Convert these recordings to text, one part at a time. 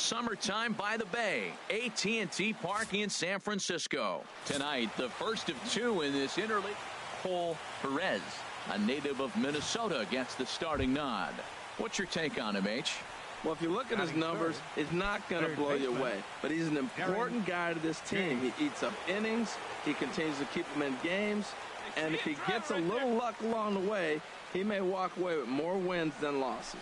summertime by the bay. AT&T Park in San Francisco. Tonight, the first of two in this interleague. Cole Perez, a native of Minnesota, gets the starting nod. What's your take on him, H? Well, if you look at his numbers, it's not going to blow you away. But he's an important guy to this team. He eats up innings. He continues to keep them in games. And if he gets a little luck along the way, he may walk away with more wins than losses.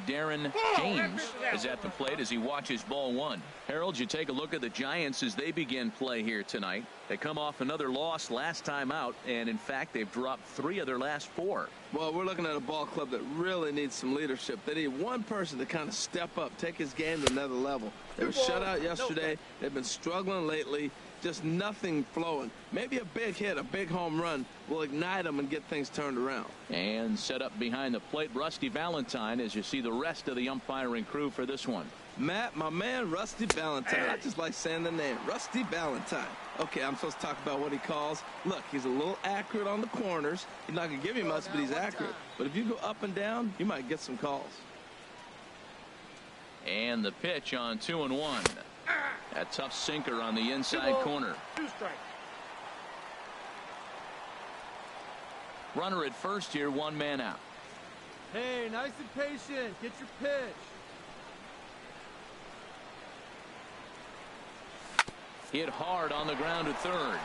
Darren James is at the plate as he watches ball one. Harold, you take a look at the Giants as they begin play here tonight. They come off another loss last time out, and in fact, they've dropped 3 of their last 4. Well, we're looking at a ball club that really needs some leadership. They need one person to kind of step up, take his game to another level. They were shut out yesterday. They've been struggling lately. Just nothing flowing. Maybe a big hit, a big home run will ignite them and get things turned around. And set up behind the plate, Rusty Valentine, as you see the rest of the umpiring crew for this one. Matt, my man, Rusty Valentine. I just like saying the name, Rusty Valentine. Okay, I'm supposed to talk about what he calls. Look, he's a little accurate on the corners. He's not going to give you much, but he's accurate. But if you go up and down, you might get some calls. And the pitch on 2-1. A tough sinker on the inside corner. 2 strikes. Runner at first here, 1 man out. Hey, nice and patient. Get your pitch. Hit hard on the ground to third.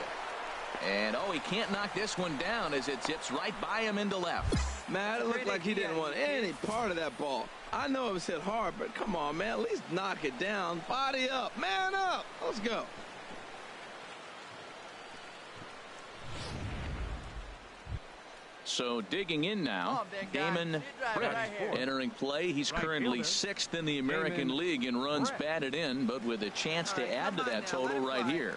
And he can't knock this one down as it zips right by him into left. Matt, it looked like he didn't want any part of that ball. I know it was hit hard, but come on, man, at least knock it down. Body up, man up. Let's go. So digging in now, Damon entering play. He's currently 6th in the American League in runs batted in, but with a chance to add to that total right here.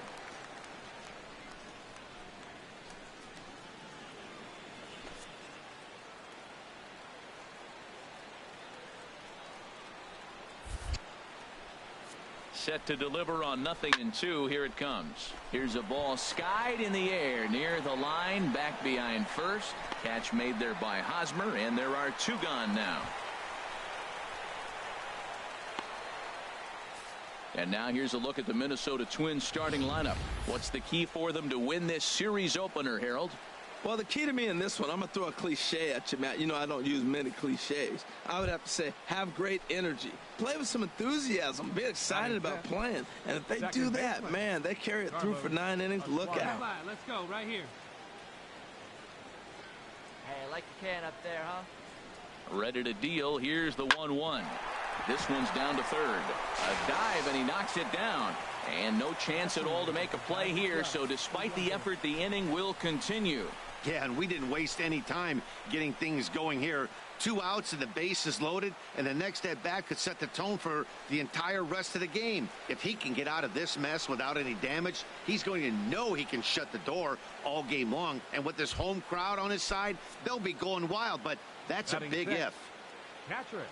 Set to deliver on 0-2. Here it comes. Here's a ball skied in the air near the line, back behind first. Catch made there by Hosmer, and there are 2 gone now. And now here's a look at the Minnesota Twins starting lineup. What's the key for them to win this series opener, Harold? Well, the key to me in this one, I'm going to throw a cliche at you, Matt. You know I don't use many cliches. I would have to say have great energy. Play with some enthusiasm. Be excited about playing. And if they do that, man, they carry it through for 9 innings. Look out. Let's go right here. Hey, I like the can up there, huh? Ready to deal. Here's the 1-1. This one's down to third. A dive, and he knocks it down. And no chance at all to make a play here, so despite the effort, the inning will continue. Yeah, and we didn't waste any time getting things going here. 2 outs and the base is loaded, and the next at bat could set the tone for the entire rest of the game. If he can get out of this mess without any damage, he's going to know he can shut the door all game long. And with this home crowd on his side, they'll be going wild, but that's a big if. Catcher it.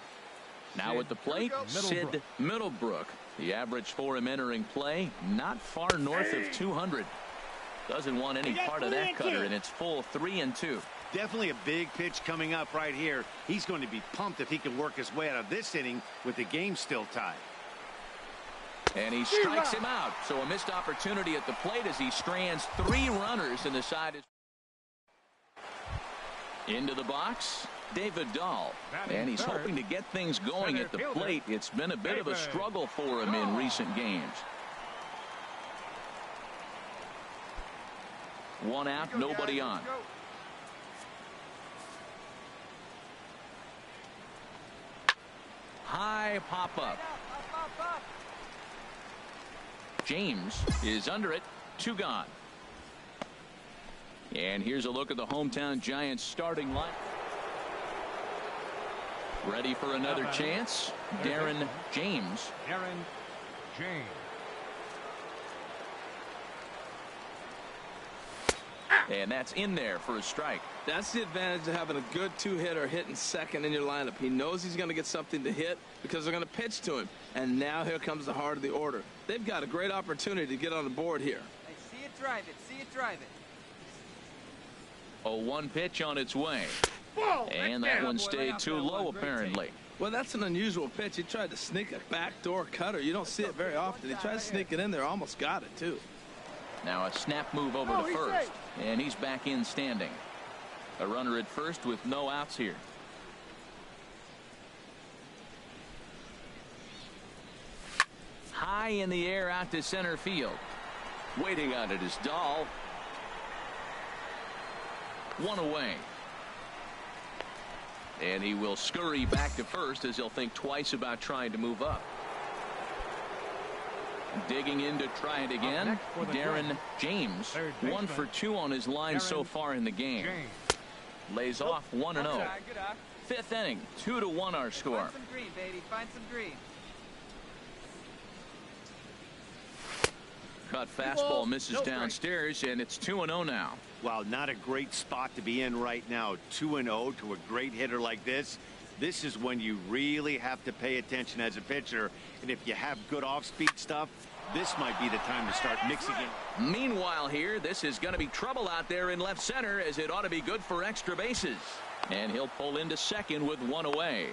Now at the plate, Sid Middlebrook. The average for him entering play, not far north of 200. Doesn't want any part of that cutter, and it's full 3-2. Definitely a big pitch coming up right here. He's going to be pumped if he can work his way out of this inning with the game still tied. And he strikes him out. So a missed opportunity at the plate as he strands 3 runners, and the side is into the box. David Dahl, and he's hoping to get things going at the plate. It's been a bit of a struggle for him in recent games. 1 out, nobody on. High pop up. James is under it. 2 gone. And here's a look at the hometown Giants starting line. Ready for another chance. Darren James. Darren James. And that's in there for a strike. That's the advantage of having a good 2-hitter hitting second in your lineup. He knows he's going to get something to hit because they're going to pitch to him. And now here comes the heart of the order. They've got a great opportunity to get on the board here. Hey, see it, drive it. See it, drive it. A 1 pitch on its way. And that one stayed too low, apparently. Well, that's an unusual pitch. He tried to sneak a backdoor cutter. You don't see it very often. He tried to sneak it in there, almost got it, too. Now a snap move over to first, and he's back in standing. A runner at first with no outs here. High in the air out to center field. Waiting on it is Dahl. One away. And he will scurry back to first as he'll think twice about trying to move up. Digging in to try it again. Darren James, 1 for 2 on his line so far in the game. Lays off 1-0. Fifth inning, 2-1 our score. Find some green, baby. Find some green. Cut fastball misses downstairs, and it's 2-0 now. Well, not a great spot to be in right now. 2-0 to a great hitter like this. This is when you really have to pay attention as a pitcher. And if you have good off-speed stuff, this might be the time to start mixing it. Meanwhile here, this is going to be trouble out there in left center, as it ought to be good for extra bases. And he'll pull into second with 1 away.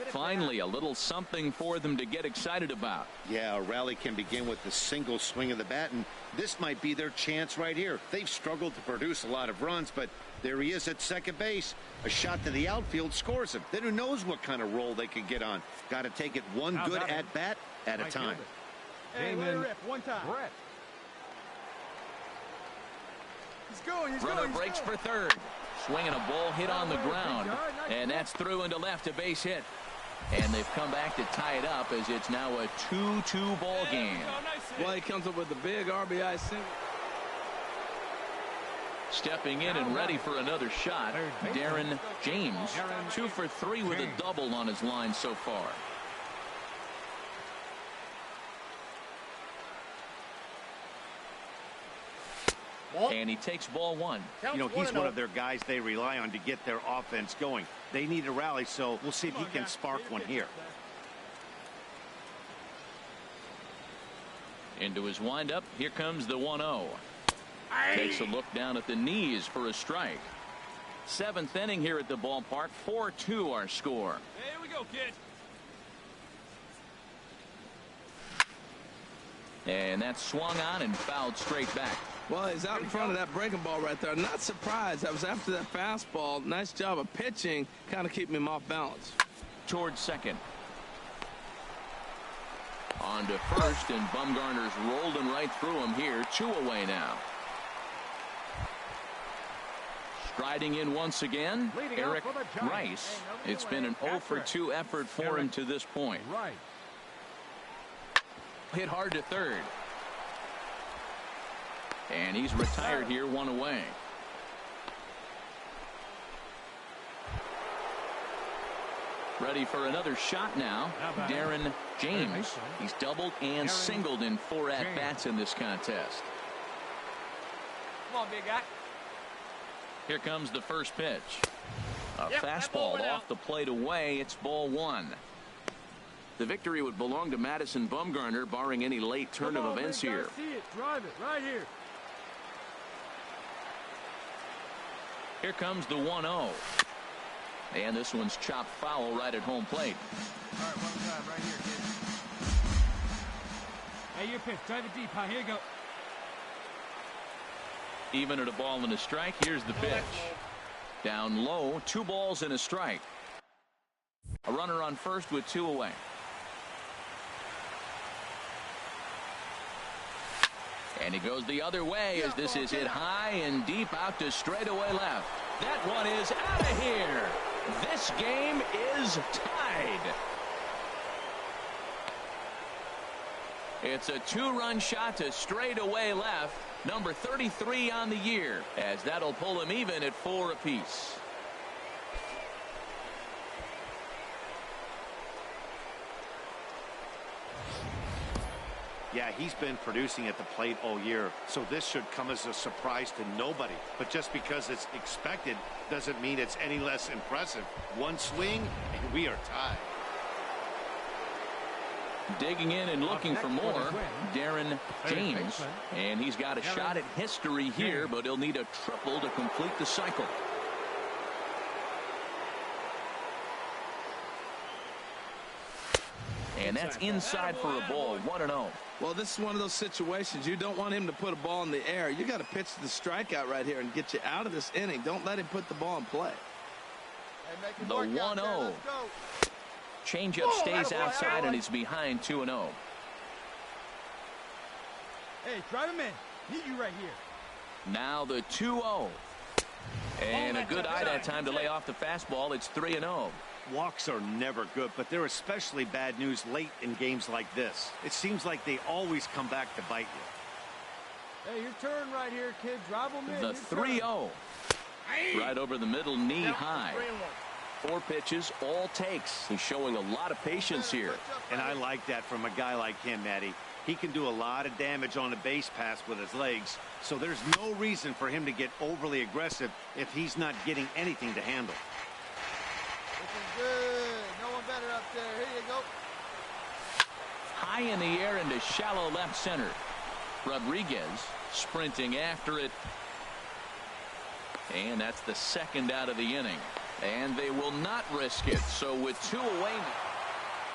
Finally, a little something for them to get excited about. Yeah, a rally can begin with the single swing of the bat, and this might be their chance right here. They've struggled to produce a lot of runs, but there he is at second base. A shot to the outfield scores him. Then who knows what kind of roll they could get on. Got to take it one good at bat at a time. Hey, let it rip one time. Brett. He's going. Runner breaks for third. Swinging a ball hit on the ground, and that's through into left, a base hit. And they've come back to tie it up, as it's now a 2-2 ball game. Well, he comes up with a big RBI single. Stepping in and ready for another shot, Darren James, 2 for 3 with a double on his line so far. And he takes ball 1. You know, he's one of their guys they rely on to get their offense going. They need a rally, so we'll see if he can spark one here. Into his windup, here comes the 1-0. Takes a look down at the knees for a strike. 7th inning here at the ballpark, 4-2 our score. Here we go, kid. And that's swung on and fouled straight back. Well, he's out in front of that breaking ball right there. Not surprised. That was after that fastball. Nice job of pitching, kind of keeping him off balance. Towards second. On to first, and Bumgarner's rolled him right through him here. 2 away now. Striding in once again, Eric Rice. It's been an 0 for 2 effort for him to this point. Hit hard to third. And he's retired here, 1 away. Ready for another shot now, Darren James. He's doubled and singled in 4 at-bats in this contest. Come on, big guy. Here comes the first pitch. A fastball off the plate away. It's ball 1. The victory would belong to Madison Bumgarner, barring any late turn of events here. See it. Drive it right here. Here comes the 1-0. And this one's chopped foul right at home plate. All right, one time right here, kid. Hey, your pitch. Drive it deep. Huh? Here you go. Even at a ball and a strike, here's the pitch. Down low, 2 balls and a strike. A runner on first with 2 away. And he goes the other way as this is hit high and deep out to straightaway left. That one is out of here. This game is tied. It's a 2-run shot to straightaway left. Number 33 on the year, as that'll pull him even at 4 apiece. Yeah, he's been producing at the plate all year, so this should come as a surprise to nobody. But just because it's expected doesn't mean it's any less impressive. One swing, and we are tied. Digging in and looking for more, Darren James. And he's got a shot at history here, but he'll need a triple to complete the cycle. And that's inside for a ball. 1-0. Well, this is one of those situations. You don't want him to put a ball in the air. You got to pitch the strikeout right here and get you out of this inning. Don't let him put the ball in play. The 1-0. Changeup stays outside, and he's behind 2-0. Hey, drive him in. Need you right here. Now the 2-0. And a good eye that time to lay off the fastball. It's 3-0. Walks are never good, but they're especially bad news late in games like this. It seems like they always come back to bite you. Hey, your turn right here, kid. Drive him in. The 3-0. Right over the middle, knee high. 4 pitches, all takes. He's showing a lot of patience here. And I like that from a guy like him, Matty. He can do a lot of damage on a base pass with his legs, so there's no reason for him to get overly aggressive if he's not getting anything to handle. Good. No one better up there. Here you go. High in the air into shallow left center. Rodriguez sprinting after it. And that's the second out of the inning. And they will not risk it. So with 2 away.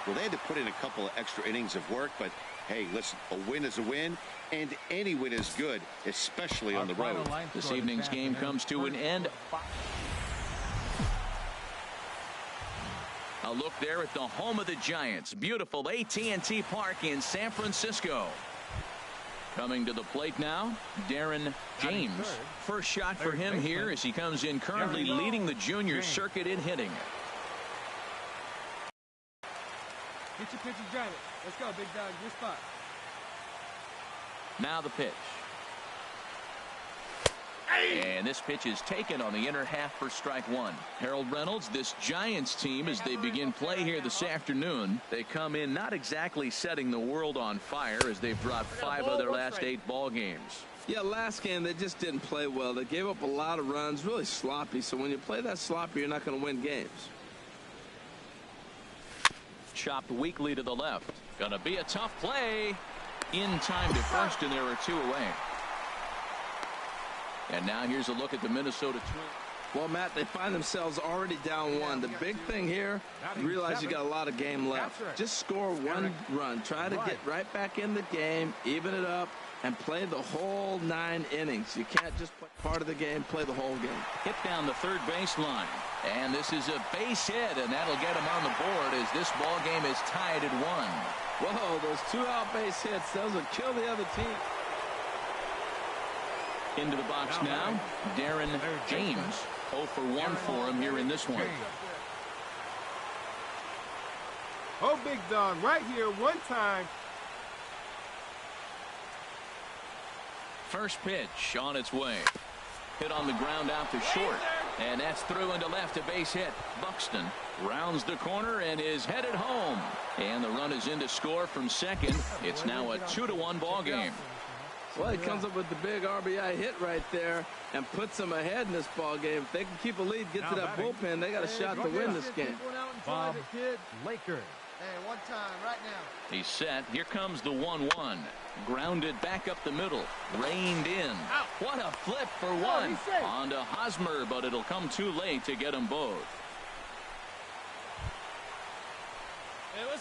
Well, they had to put in a couple of extra innings of work, but hey, listen, a win is a win, and any win is good, especially on the road. This evening's game comes to an end. A look there at the home of the Giants. Beautiful AT&T Park in San Francisco. Coming to the plate now, Darren James. First shot for him here as he comes in currently leading the junior circuit in hitting. Get your pitch and drive it. Let's go, big dog. Your spot. Now the pitch. And this pitch is taken on the inner half for strike 1. Harold Reynolds, this Giants team, as they begin play here this afternoon, they come in not exactly setting the world on fire as they've dropped 5 of their last 8 ball games. Yeah, last game they just didn't play well. They gave up a lot of runs, really sloppy. So when you play that sloppy, you're not going to win games. Chopped weakly to the left. Going to be a tough play. In time to first, and there are 2 away. And now here's a look at the Minnesota Twins. Well, Matt, they find themselves already down 1. The big thing here, you realize you got a lot of game left. Just score 1 run. Try to get right back in the game, even it up, and play the whole 9 innings. You can't just play part of the game, play the whole game. Hit down the third baseline. And this is a base hit, and that'll get him on the board as this ball game is tied at 1. Whoa, those 2 out base hits, those will kill the other team. Into the box now, Darren James. 0 for 1 for him here in this one. Oh, big dog, right here, 1 time. First pitch on its way. Hit on the ground out to short. And that's through into left, a base hit. Buxton rounds the corner and is headed home. And the run is in to score from second. It's now a 2-1 ball game. Well, he comes up with the big RBI hit right there and puts them ahead in this ball game. If they can keep a lead, get to that bullpen, they got a shot to win this game. Bob Laker. Hey, 1 time right now. He's set. Here comes the 1-1. Grounded back up the middle. Reined in. What a flip for 1. On to Hosmer, but it'll come too late to get them both.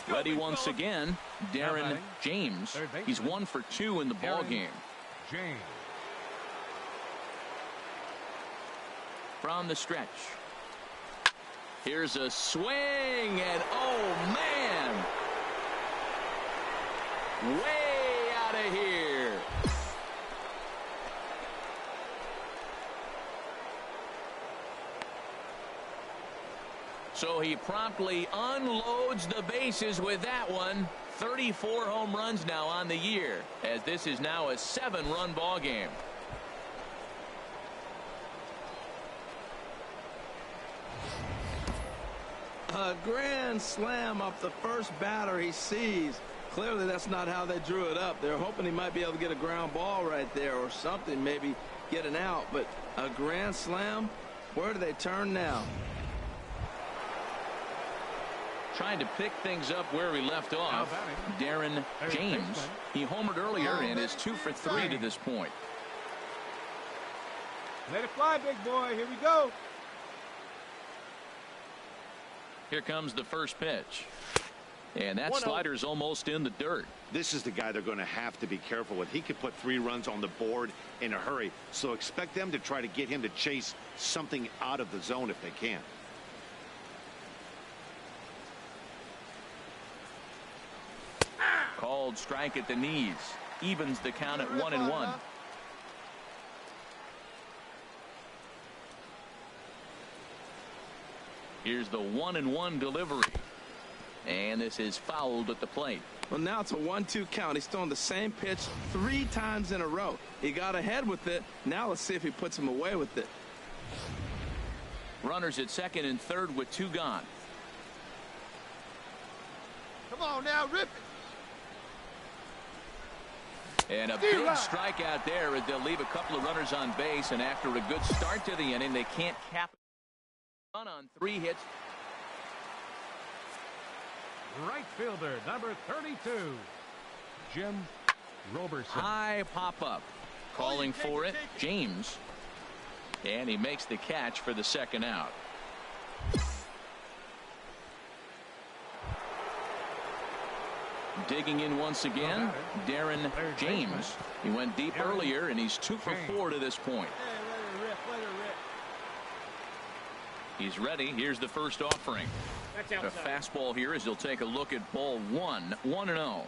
Ready once again, Darren James. He's 1 for 2 in the ball game. From the stretch. Here's a swing, and oh man, way out of here. So he promptly unloads the bases with that one. 34 home runs now on the year, as this is now a 7-run ball game. A grand slam off the first batter he sees. Clearly that's not how they drew it up. They're hoping he might be able to get a ground ball right there or something, maybe get an out. But a grand slam, where do they turn now? Trying to pick things up where we left off. Darren James. He homered earlier and is 2 for 3 to this point. Let it fly, big boy. Here we go. Here comes the first pitch. And that slider's almost in the dirt. This is the guy they're going to have to be careful with. He could put 3 runs on the board in a hurry. So expect them to try to get him to chase something out of the zone if they can. Called strike at the knees. Evens the count at 1-1. Here's the 1-1 delivery. And this is fouled at the plate. Well, now it's a 1-2 count. He's throwing the same pitch 3 times in a row. He got ahead with it. Now let's see if he puts him away with it. Runners at second and third with 2 gone. Come on now, rip it. And a big strikeout there as they'll leave a couple of runners on base. And after a good start to the inning, they can't cap it. Run on 3 hits. Right fielder, number 32, Jim Roberson. High pop-up. Calling for it, James. And he makes the catch for the second out. Digging in once again, Darren James. He went deep earlier, and he's 2 for 4 to this point. He's ready. Here's the first offering. The fastball here as he'll take a look at ball 1, 1-0.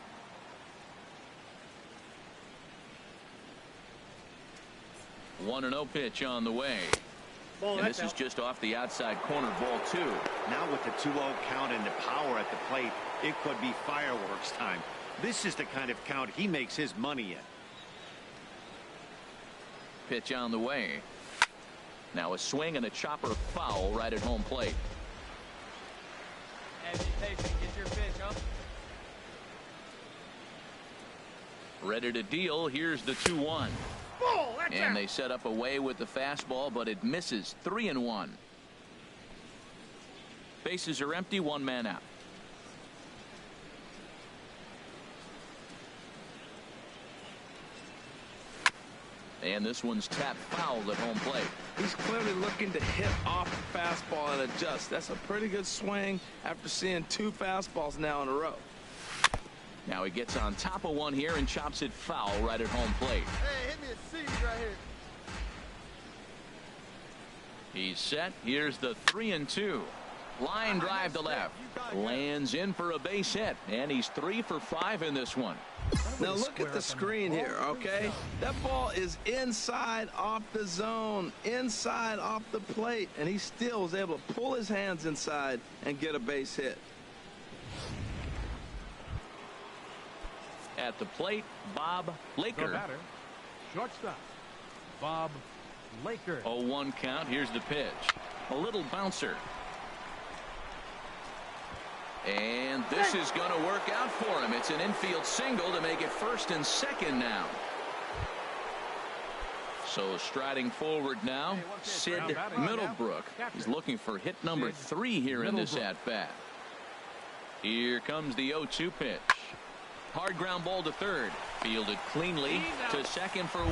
One 1-0 pitch on the way. And this is just off the outside corner, ball 2. Now with the 2-0 count and the power at the plate, it could be fireworks time. This is the kind of count he makes his money in. Pitch on the way. Now a swing and a chopper foul right at home plate. Agitation, get your pitch, huh? Ready to deal. Here's the 2-1. And they set up away with the fastball, but it misses. 3-1. Bases are empty. 1 man out. And this one's tapped foul at home plate. He's clearly looking to hit off the fastball and adjust. That's a pretty good swing after seeing 2 fastballs now in a row. Now he gets on top of one here and chops it foul right at home plate. Hey, hit me a seed right here. He's set. Here's the 3-2. Line drive to left. Lands in for a base hit. And he's 3 for 5 in this one. Now look at the screen here, okay? That ball is inside off the zone, inside off the plate, and he still was able to pull his hands inside and get a base hit. At the plate, Bob Laker. The batter, shortstop, Bob Laker. 0-1 count. Here's the pitch. A little bouncer. And this is going to work out for him. It's an infield single to make it first and second now. So striding forward now, Sid Middlebrook. He's looking for hit number 3 here in this at-bat. Here comes the 0-2 pitch. Hard ground ball to third. Fielded cleanly to second for 1.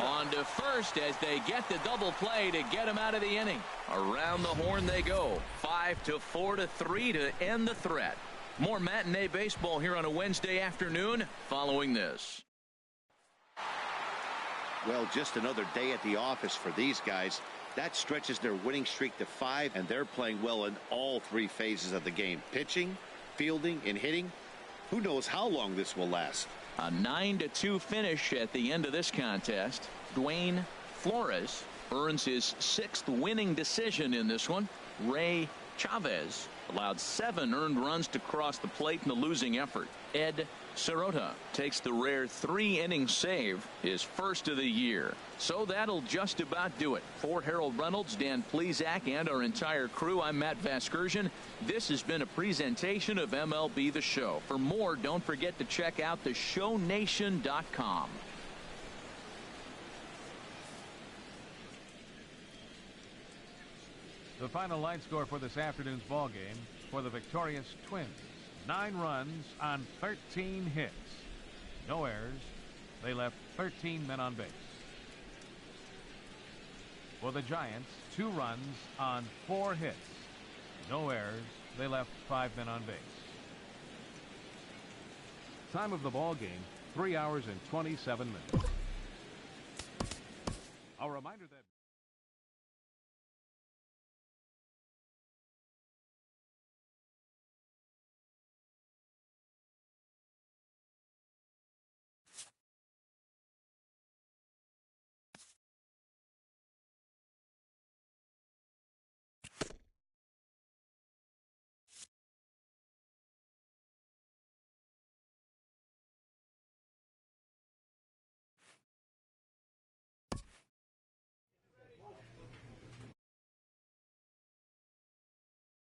On to first as they get the double play to get him out of the inning. Around the horn they go. 5-4-3 to end the threat. More matinee baseball here on a Wednesday afternoon following this. Well, just another day at the office for these guys. That stretches their winning streak to 5, and they're playing well in all 3 phases of the game. Pitching, fielding, and hitting. Who knows how long this will last. A 9-2 finish at the end of this contest. Dwayne Flores earns his 6th winning decision in this one. Ray Chavez allowed 7 earned runs to cross the plate in the losing effort. Ed Sirota takes the rare 3-inning save, his first of the year. So that'll just about do it. For Harold Reynolds, Dan Plesac, and our entire crew, I'm Matt Vasgersian. This has been a presentation of MLB The Show. For more, don't forget to check out theshownation.com. The final line score for this afternoon's ball game for the victorious Twins. 9 runs on 13 hits. No errors. They left 13 men on base. For the Giants, 2 runs on 4 hits. No errors. They left 5 men on base. Time of the ball game, 3 hours and 27 minutes. A reminder that